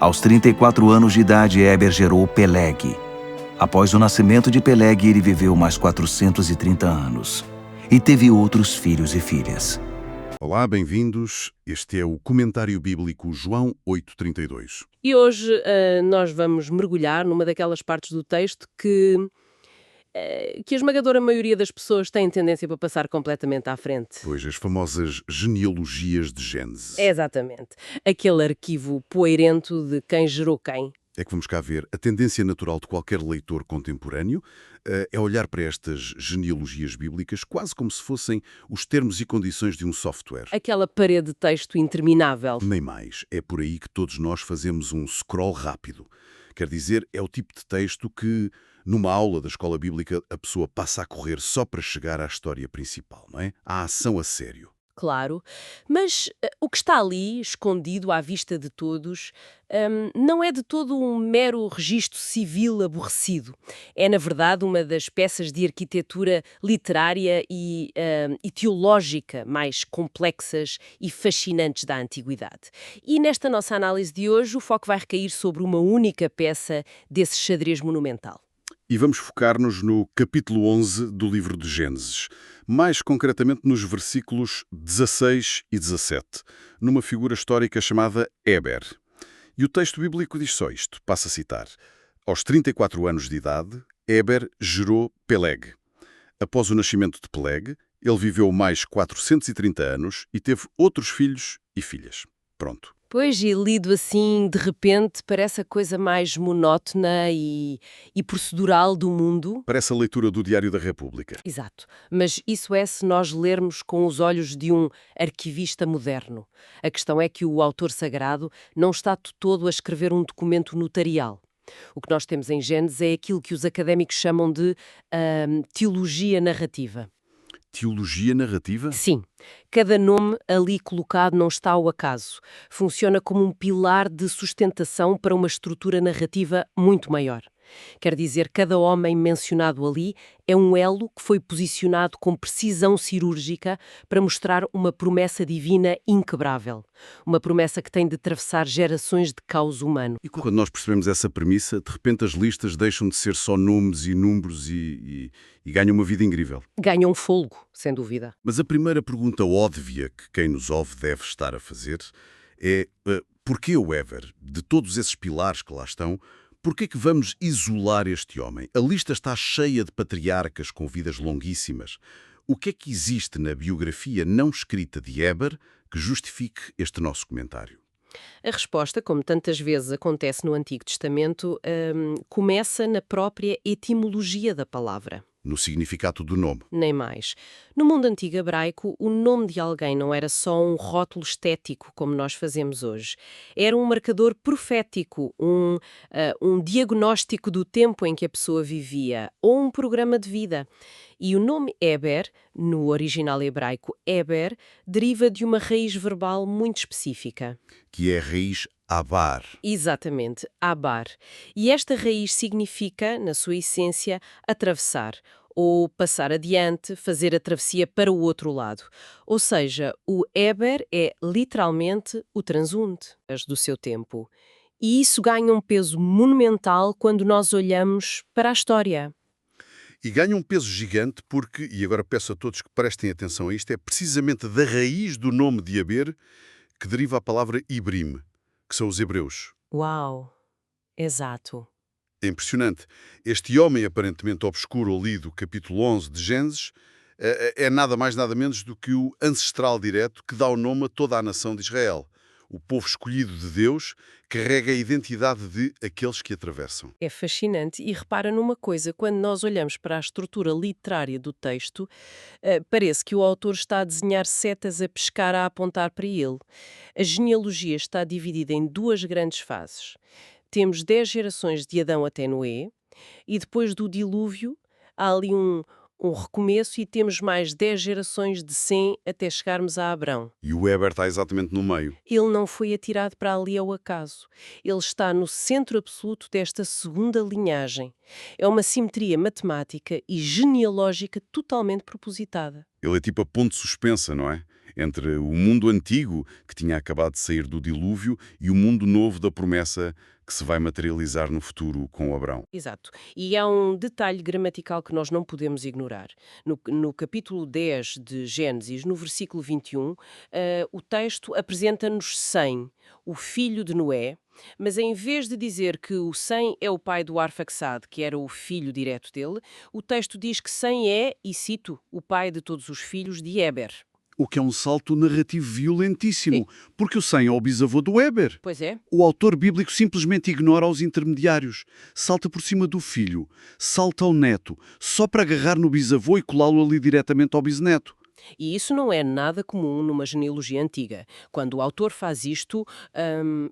Aos 34 anos de idade, Éber gerou Peleg. Após o nascimento de Peleg, ele viveu mais 430 anos e teve outros filhos e filhas. Olá, bem-vindos. Este é o Comentário Bíblico João 8:32. E hoje nós vamos mergulhar numa daquelas partes do texto que a esmagadora maioria das pessoas tem tendência para passar completamente à frente. Pois, as famosas genealogias de Gênesis. Exatamente. Aquele arquivo poeirento de quem gerou quem. É que vamos cá ver, a tendência natural de qualquer leitor contemporâneo é olhar para estas genealogias bíblicas quase como se fossem os termos e condições de um software. Aquela parede de texto interminável. Nem mais. É por aí que todos nós fazemos um scroll rápido. Quer dizer, é o tipo de texto que, numa aula da escola bíblica, a pessoa passa a correr só para chegar à história principal, não é? À ação a sério. Claro, mas o que está ali, escondido à vista de todos, não é de todo um mero registro civil aborrecido. É, na verdade, uma das peças de arquitetura literária e teológica mais complexas e fascinantes da antiguidade. E nesta nossa análise de hoje, o foco vai recair sobre uma única peça desse xadrez monumental. E vamos focar-nos no capítulo 11 do livro de Gênesis, mais concretamente nos versículos 16 e 17, numa figura histórica chamada Éber. E o texto bíblico diz só isto, passo a citar. Aos 34 anos de idade, Éber gerou Peleg. Após o nascimento de Peleg, ele viveu mais 430 anos e teve outros filhos e filhas. Pronto. Pois, e lido assim, de repente, parece a coisa mais monótona e procedural do mundo. Parece a leitura do Diário da República. Exato. Mas isso é se nós lermos com os olhos de um arquivista moderno. A questão é que o autor sagrado não está todo a escrever um documento notarial. O que nós temos em Gênesis é aquilo que os académicos chamam de teologia narrativa. Teologia narrativa? Sim. Cada nome ali colocado não está ao acaso. Funciona como um pilar de sustentação para uma estrutura narrativa muito maior. Quer dizer, cada homem mencionado ali é um elo que foi posicionado com precisão cirúrgica para mostrar uma promessa divina inquebrável. Uma promessa que tem de atravessar gerações de caos humano. E quando nós percebemos essa premissa, de repente as listas deixam de ser só nomes e números e ganham uma vida incrível. Ganham fôlego, sem dúvida. Mas a primeira pergunta óbvia que quem nos ouve deve estar a fazer é porquê o Éber, de todos esses pilares que lá estão, porquê que vamos isolar este homem? A lista está cheia de patriarcas com vidas longuíssimas. O que é que existe na biografia não escrita de Éber que justifique este nosso comentário? A resposta, como tantas vezes acontece no Antigo Testamento, começa na própria etimologia da palavra. No significado do nome. Nem mais. No mundo antigo hebraico, o nome de alguém não era só um rótulo estético, como nós fazemos hoje. Era um marcador profético, um diagnóstico do tempo em que a pessoa vivia, ou um programa de vida. E o nome Éber, no original hebraico Éber, deriva de uma raiz verbal muito específica. Que é a raiz abar. Exatamente, abar. E esta raiz significa, na sua essência, atravessar, ou passar adiante, fazer a travessia para o outro lado. Ou seja, o Éber é literalmente o transunte do seu tempo. E isso ganha um peso monumental quando nós olhamos para a história. E ganha um peso gigante porque, e agora peço a todos que prestem atenção a isto, é precisamente da raiz do nome de Éber que deriva a palavra Ibrim, que são os hebreus. Uau! Exato. É impressionante. Este homem aparentemente obscuro ali do capítulo 11 de Gênesis é nada mais nada menos do que o ancestral direto que dá o nome a toda a nação de Israel. O povo escolhido de Deus carrega a identidade de aqueles que atravessam. É fascinante e repara numa coisa, quando nós olhamos para a estrutura literária do texto, parece que o autor está a desenhar setas a pescar a apontar para ele. A genealogia está dividida em duas grandes fases. Temos 10 gerações de Adão até Noé e depois do dilúvio há ali um recomeço e temos mais 10 gerações de Sem até chegarmos a Abrão. E o Éber está exatamente no meio. Ele não foi atirado para ali ao acaso. Ele está no centro absoluto desta segunda linhagem. É uma simetria matemática e genealógica totalmente propositada. Ele é tipo a ponte suspensa, não é? entre o mundo antigo, que tinha acabado de sair do dilúvio, e o mundo novo da promessa que se vai materializar no futuro com Abrão. Exato. E há um detalhe gramatical que nós não podemos ignorar. No capítulo 10 de Gênesis, no versículo 21, o texto apresenta-nos Sem, o filho de Noé, mas em vez de dizer que o Sem é o pai do Arfaxad, que era o filho direto dele, o texto diz que Sem é, e cito, o pai de todos os filhos de Éber. O que é um salto narrativo violentíssimo, Sim. porque o Sem é o bisavô do Éber. Pois é. O autor bíblico simplesmente ignora os intermediários, salta por cima do filho, salta ao neto, só para agarrar no bisavô e colá-lo ali diretamente ao bisneto. E isso não é nada comum numa genealogia antiga. Quando o autor faz isto,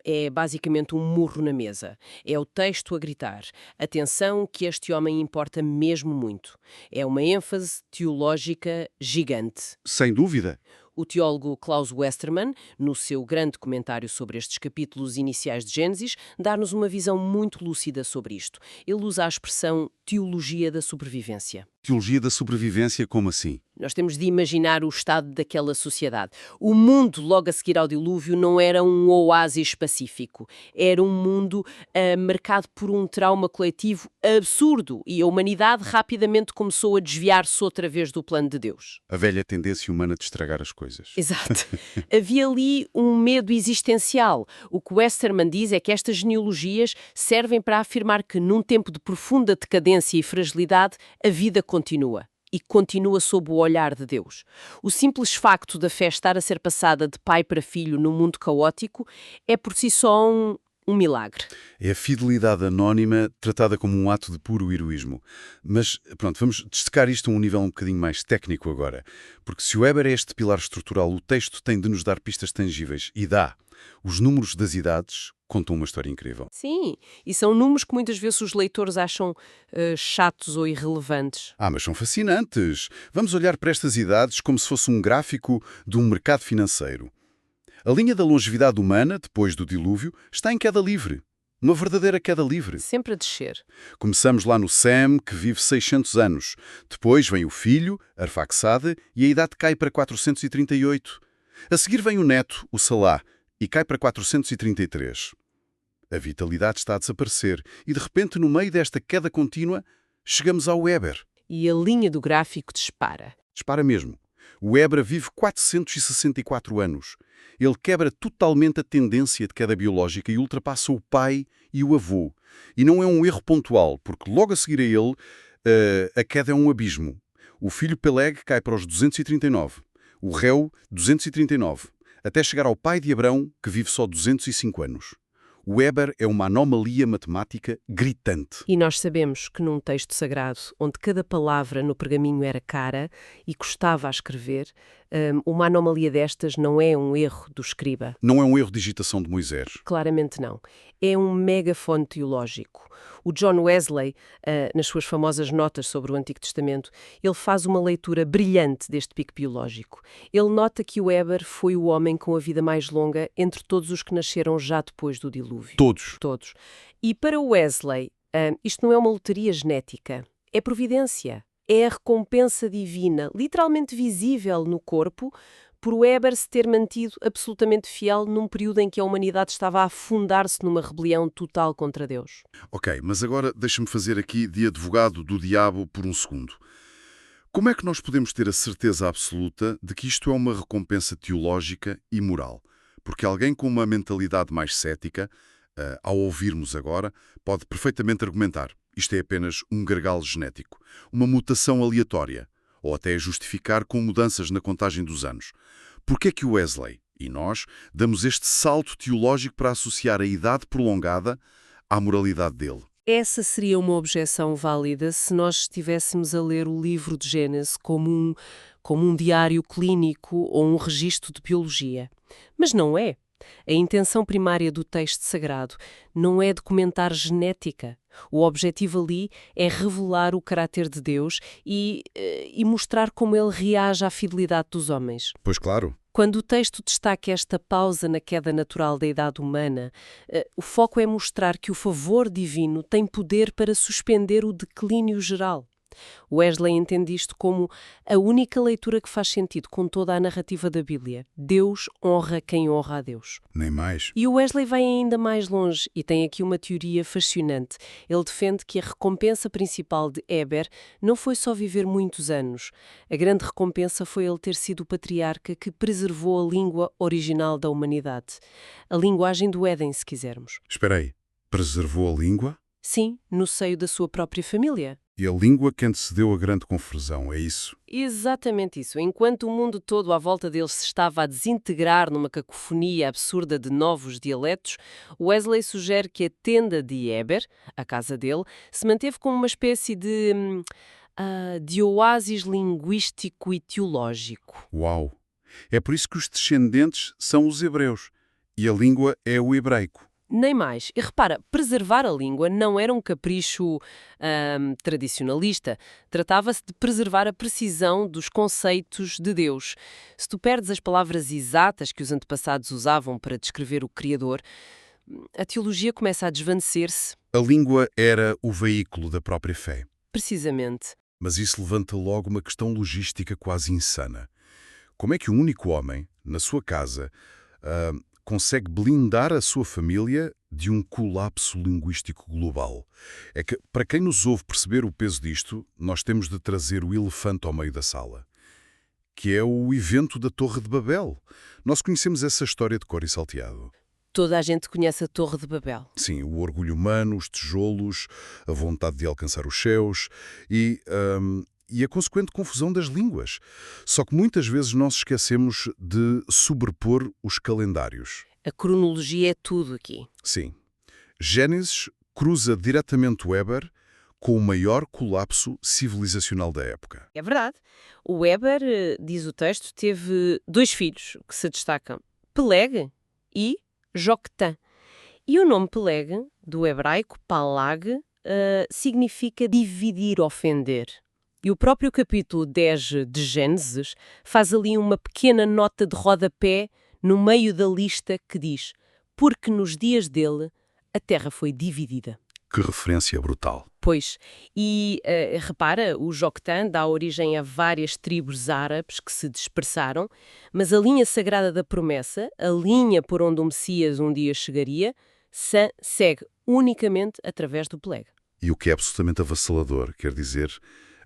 é basicamente um murro na mesa. É o texto a gritar. Atenção que este homem importa mesmo muito. É uma ênfase teológica gigante. Sem dúvida. O teólogo Klaus Westermann, no seu grande comentário sobre estes capítulos iniciais de Gênesis, dá-nos uma visão muito lúcida sobre isto. Ele usa a expressão teologia da sobrevivência. Teologia da sobrevivência, como assim? Nós temos de imaginar o estado daquela sociedade. O mundo, logo a seguir ao dilúvio, não era um oásis pacífico. Era um mundo marcado por um trauma coletivo absurdo e a humanidade rapidamente começou a desviar-se outra vez do plano de Deus. A velha tendência humana de estragar as coisas. Exato. Havia ali um medo existencial. O que Westermann diz é que estas genealogias servem para afirmar que, num tempo de profunda decadência e fragilidade, a vida continua. E continua sob o olhar de Deus. O simples facto da fé estar a ser passada de pai para filho num mundo caótico é por si só um milagre. É a fidelidade anónima tratada como um ato de puro heroísmo. Mas, pronto, vamos destacar isto a um nível um bocadinho mais técnico agora. Porque se o Éber é este pilar estrutural, o texto tem de nos dar pistas tangíveis. E dá. Os números das idades contam uma história incrível. Sim, e são números que muitas vezes os leitores acham chatos ou irrelevantes. Mas são fascinantes. Vamos olhar para estas idades como se fosse um gráfico de um mercado financeiro. A linha da longevidade humana, depois do dilúvio, está em queda livre. Uma verdadeira queda livre. Sempre a descer. Começamos lá no Sem, que vive 600 anos. Depois vem o filho, Arfaxade, e a idade cai para 438. A seguir vem o neto, o Salá, e cai para 433. A vitalidade está a desaparecer e, de repente, no meio desta queda contínua, chegamos ao Éber. E a linha do gráfico dispara. Dispara mesmo. O Éber vive 464 anos. Ele quebra totalmente a tendência de queda biológica e ultrapassa o pai e o avô. E não é um erro pontual, porque logo a seguir a ele, a queda é um abismo. O filho Peleg cai para os 239. O Reu, 239. Até chegar ao pai de Abrão, que vive só 205 anos. O Éber é uma anomalia matemática gritante. E nós sabemos que num texto sagrado, onde cada palavra no pergaminho era cara e custava a escrever, uma anomalia destas não é um erro do escriba. Não é um erro de digitação de Moisés. Claramente não. É um megafone teológico. O John Wesley, nas suas famosas notas sobre o Antigo Testamento, ele faz uma leitura brilhante deste pico biológico. Ele nota que o Éber foi o homem com a vida mais longa entre todos os que nasceram já depois do dilúvio. Todos. Todos. E para Wesley, isto não é uma loteria genética, é providência. É a recompensa divina, literalmente visível no corpo, por o Éber se ter mantido absolutamente fiel num período em que a humanidade estava a afundar-se numa rebelião total contra Deus. Ok, mas agora deixa-me fazer aqui de advogado do diabo por um segundo. Como é que nós podemos ter a certeza absoluta de que isto é uma recompensa teológica e moral? Porque alguém com uma mentalidade mais cética, ao ouvirmos agora, pode perfeitamente argumentar: isto é apenas um gargalo genético, uma mutação aleatória, ou até justificar com mudanças na contagem dos anos. Porquê é que o Wesley e nós damos este salto teológico para associar a idade prolongada à moralidade dele? Essa seria uma objeção válida se nós estivéssemos a ler o livro de Gênesis como um diário clínico ou um registro de biologia. Mas não é. A intenção primária do texto sagrado não é documentar genética. O objetivo ali é revelar o caráter de Deus e mostrar como ele reage à fidelidade dos homens. Pois claro. Quando o texto destaca esta pausa na queda natural da idade humana, o foco é mostrar que o favor divino tem poder para suspender o declínio geral. Wesley entende isto como a única leitura que faz sentido com toda a narrativa da Bíblia. Deus honra quem honra a Deus. Nem mais. E o Wesley vai ainda mais longe e tem aqui uma teoria fascinante. Ele defende que a recompensa principal de Heber não foi só viver muitos anos. A grande recompensa foi ele ter sido o patriarca que preservou a língua original da humanidade. A linguagem do Éden, se quisermos. Espera aí. Preservou a língua? Sim, no seio da sua própria família. E a língua que antecedeu a grande confusão, é isso? Exatamente isso. Enquanto o mundo todo à volta deles se estava a desintegrar numa cacofonia absurda de novos dialetos, Wesley sugere que a tenda de Heber, a casa dele, se manteve como uma espécie de oásis linguístico e teológico. Uau! É por isso que os descendentes são os hebreus e a língua é o hebraico. Nem mais. E repara, preservar a língua não era um capricho tradicionalista. Tratava-se de preservar a precisão dos conceitos de Deus. Se tu perdes as palavras exatas que os antepassados usavam para descrever o Criador, a teologia começa a desvanecer-se. A língua era o veículo da própria fé. Precisamente. Mas isso levanta logo uma questão logística quase insana. Como é que um único homem, na sua casa, consegue blindar a sua família de um colapso linguístico global? É que, para quem nos ouve perceber o peso disto, nós temos de trazer o elefante ao meio da sala, que é o evento da Torre de Babel. Nós conhecemos essa história de cor e salteado. Toda a gente conhece a Torre de Babel. Sim, o orgulho humano, os tijolos, a vontade de alcançar os céus e a consequente confusão das línguas. Só que muitas vezes nós esquecemos de sobrepor os calendários. A cronologia é tudo aqui. Sim. Gênesis cruza diretamente o Heber com o maior colapso civilizacional da época. É verdade. O Heber, diz o texto, teve 2 filhos que se destacam. Peleg e Joctã. E o nome Peleg, do hebraico Palag, significa dividir, ofender. E o próprio capítulo 10 de Gênesis faz ali uma pequena nota de rodapé no meio da lista que diz: porque nos dias dele a terra foi dividida. Que referência brutal. Pois, e repara, o Joctã dá origem a várias tribos árabes que se dispersaram, mas a linha sagrada da promessa, a linha por onde o Messias um dia chegaria, segue unicamente através do Peleg. E o que é absolutamente avassalador, quer dizer,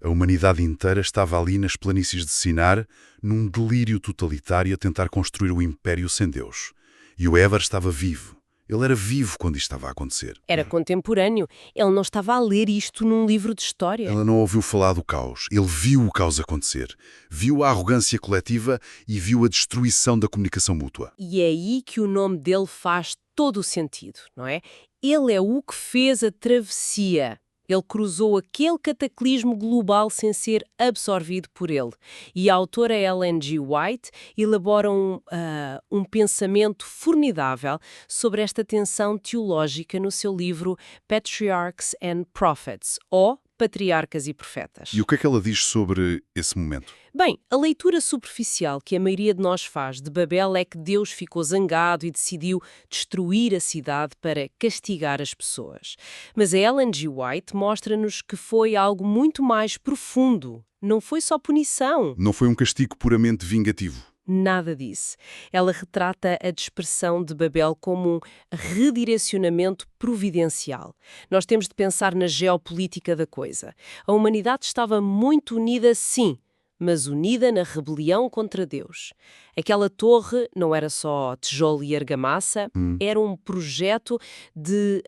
a humanidade inteira estava ali nas planícies de Sinar, num delírio totalitário a tentar construir o império sem Deus. E o Heber estava vivo. Ele era vivo quando isto estava a acontecer. Era contemporâneo. Ele não estava a ler isto num livro de história. Ela não ouviu falar do caos. Ele viu o caos acontecer. Viu a arrogância coletiva e viu a destruição da comunicação mútua. E é aí que o nome dele faz todo o sentido, não é? Ele é o que fez a travessia. Ele cruzou aquele cataclismo global sem ser absorvido por ele. E a autora Ellen G. White elabora um pensamento formidável sobre esta tensão teológica no seu livro Patriarchs and Prophets, ou Patriarcas e Profetas. E o que é que ela diz sobre esse momento? Bem, a leitura superficial que a maioria de nós faz de Babel é que Deus ficou zangado e decidiu destruir a cidade para castigar as pessoas. Mas a Ellen G. White mostra-nos que foi algo muito mais profundo. Não foi só punição. Não foi um castigo puramente vingativo. Nada disso. Ela retrata a dispersão de Babel como um redirecionamento providencial. Nós temos de pensar na geopolítica da coisa. A humanidade estava muito unida, sim, mas unida na rebelião contra Deus. Aquela torre não era só tijolo e argamassa, era um projeto de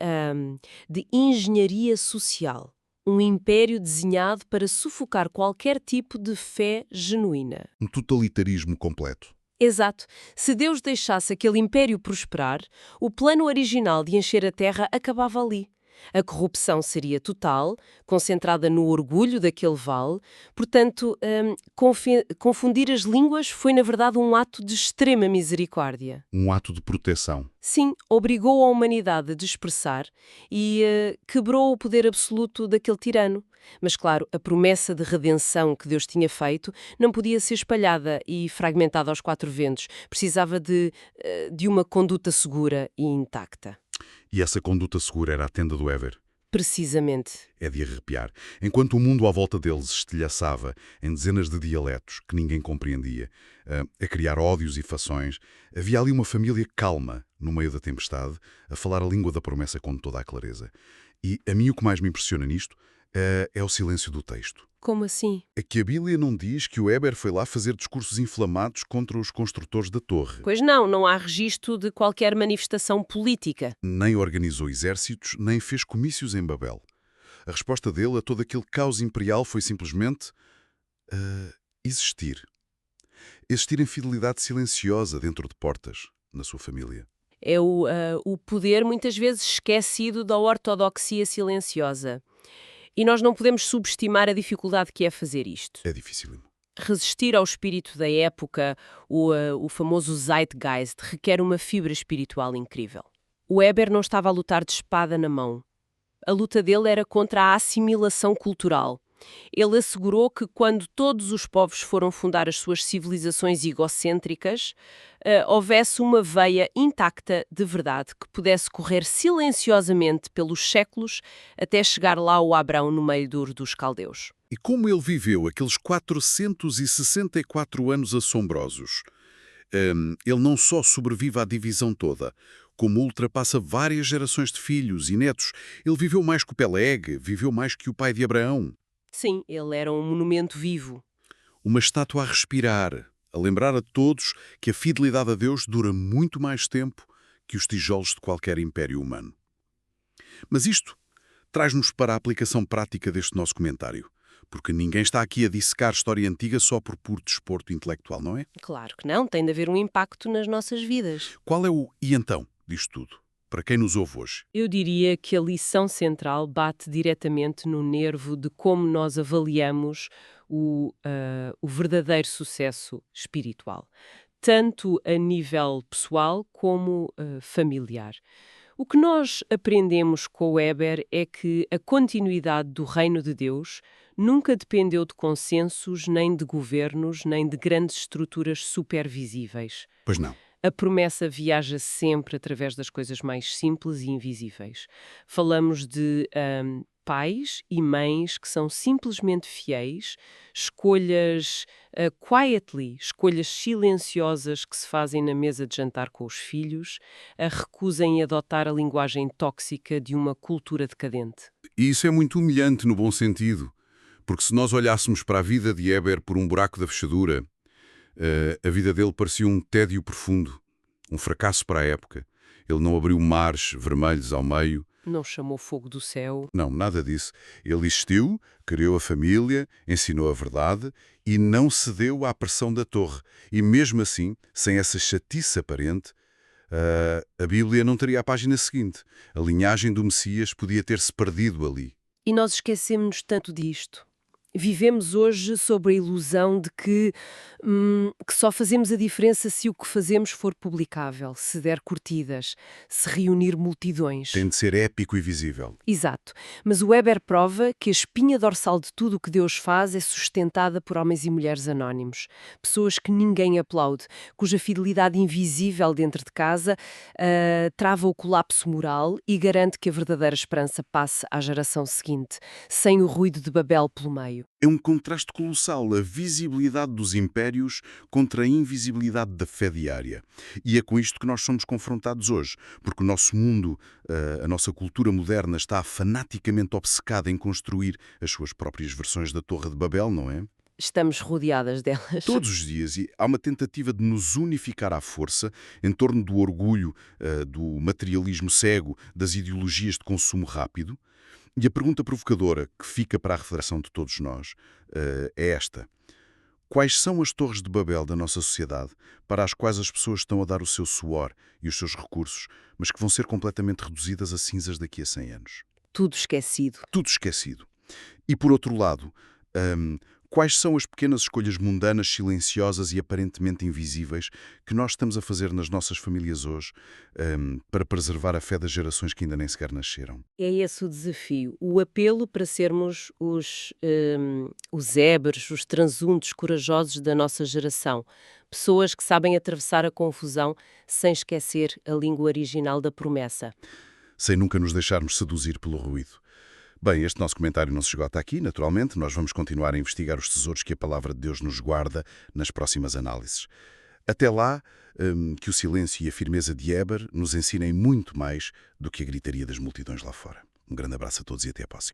engenharia social. Um império desenhado para sufocar qualquer tipo de fé genuína. Um totalitarismo completo. Exato. Se Deus deixasse aquele império prosperar, o plano original de encher a terra acabava ali. A corrupção seria total, concentrada no orgulho daquele vale. Portanto, confundir as línguas foi, na verdade, um ato de extrema misericórdia. Um ato de proteção. Sim, obrigou a humanidade a dispersar e quebrou o poder absoluto daquele tirano. Mas, claro, a promessa de redenção que Deus tinha feito não podia ser espalhada e fragmentada aos 4 ventos. Precisava de uma conduta segura e intacta. E essa conduta segura era a tenda do Heber. Precisamente. É de arrepiar. Enquanto o mundo à volta deles estilhaçava em dezenas de dialetos que ninguém compreendia, a criar ódios e fações, havia ali uma família calma, no meio da tempestade, a falar a língua da promessa com toda a clareza. E a mim o que mais me impressiona nisto é o silêncio do texto. Como assim? É que a Bíblia não diz que o Éber foi lá fazer discursos inflamados contra os construtores da torre. Pois não, não há registro de qualquer manifestação política. Nem organizou exércitos, nem fez comícios em Babel. A resposta dele a todo aquele caos imperial foi simplesmente existir. Existir em fidelidade silenciosa dentro de portas, na sua família. É o poder muitas vezes esquecido da ortodoxia silenciosa. E nós não podemos subestimar a dificuldade que é fazer isto. É dificílimo. Resistir ao espírito da época, o famoso Zeitgeist, requer uma fibra espiritual incrível. O Éber não estava a lutar de espada na mão. A luta dele era contra a assimilação cultural. Ele assegurou que quando todos os povos foram fundar as suas civilizações egocêntricas, houvesse uma veia intacta de verdade que pudesse correr silenciosamente pelos séculos até chegar lá ao Abrão no meio duro dos caldeus. E como ele viveu aqueles 464 anos assombrosos? Ele não só sobrevive à divisão toda, como ultrapassa várias gerações de filhos e netos. Ele viveu mais que o Peleg, viveu mais que o pai de Abraão. Sim, ele era um monumento vivo. Uma estátua a respirar, a lembrar a todos que a fidelidade a Deus dura muito mais tempo que os tijolos de qualquer império humano. Mas isto traz-nos para a aplicação prática deste nosso comentário, porque ninguém está aqui a dissecar história antiga só por puro desporto intelectual, não é? Claro que não, tem de haver um impacto nas nossas vidas. Qual é o "e então" disto tudo, para quem nos ouve hoje? Eu diria que a lição central bate diretamente no nervo de como nós avaliamos o verdadeiro sucesso espiritual, tanto a nível pessoal como familiar. O que nós aprendemos com o Éber é que a continuidade do reino de Deus nunca dependeu de consensos, nem de governos, nem de grandes estruturas supervisíveis. Pois não. A promessa viaja sempre através das coisas mais simples e invisíveis. Falamos de pais e mães que são simplesmente fiéis, escolhas quietly, escolhas silenciosas que se fazem na mesa de jantar com os filhos, a recusa em adotar a linguagem tóxica de uma cultura decadente. E isso é muito humilhante no bom sentido, porque se nós olhássemos para a vida de Éber por um buraco da fechadura, a vida dele parecia um tédio profundo, um fracasso para a época. Ele não abriu mares vermelhos ao meio. Não chamou fogo do céu. Não, nada disso. Ele existiu, criou a família, ensinou a verdade e não cedeu à pressão da torre. E mesmo assim, sem essa chatice aparente, a Bíblia não teria a página seguinte. A linhagem do Messias podia ter-se perdido ali. E nós esquecemos-nos tanto disto. Vivemos hoje sob a ilusão de que só fazemos a diferença se o que fazemos for publicável, se der curtidas, se reunir multidões. Tem de ser épico e visível. Exato. Mas o Weber prova que a espinha dorsal de tudo o que Deus faz é sustentada por homens e mulheres anónimos. Pessoas que ninguém aplaude, cuja fidelidade invisível dentro de casa trava o colapso moral e garante que a verdadeira esperança passe à geração seguinte, sem o ruído de Babel pelo meio. É um contraste colossal, a visibilidade dos impérios contra a invisibilidade da fé diária. E é com isto que nós somos confrontados hoje, porque o nosso mundo, a nossa cultura moderna está fanaticamente obcecada em construir as suas próprias versões da Torre de Babel, não é? Estamos rodeadas delas. Todos os dias, e há uma tentativa de nos unificar à força em torno do orgulho, do materialismo cego, das ideologias de consumo rápido. E a pergunta provocadora que fica para a reflexão de todos nós é esta. Quais são as torres de Babel da nossa sociedade para as quais as pessoas estão a dar o seu suor e os seus recursos, mas que vão ser completamente reduzidas a cinzas daqui a 100 anos? Tudo esquecido. Tudo esquecido. E por outro lado, quais são as pequenas escolhas mundanas, silenciosas e aparentemente invisíveis que nós estamos a fazer nas nossas famílias hoje para preservar a fé das gerações que ainda nem sequer nasceram? É esse o desafio. O apelo para sermos os éberes, os transuntos corajosos da nossa geração. Pessoas que sabem atravessar a confusão sem esquecer a língua original da promessa. Sem nunca nos deixarmos seduzir pelo ruído. Bem, este nosso comentário não se esgota aqui, naturalmente. Nós vamos continuar a investigar os tesouros que a Palavra de Deus nos guarda nas próximas análises. Até lá, que o silêncio e a firmeza de Éber nos ensinem muito mais do que a gritaria das multidões lá fora. Um grande abraço a todos e até à próxima.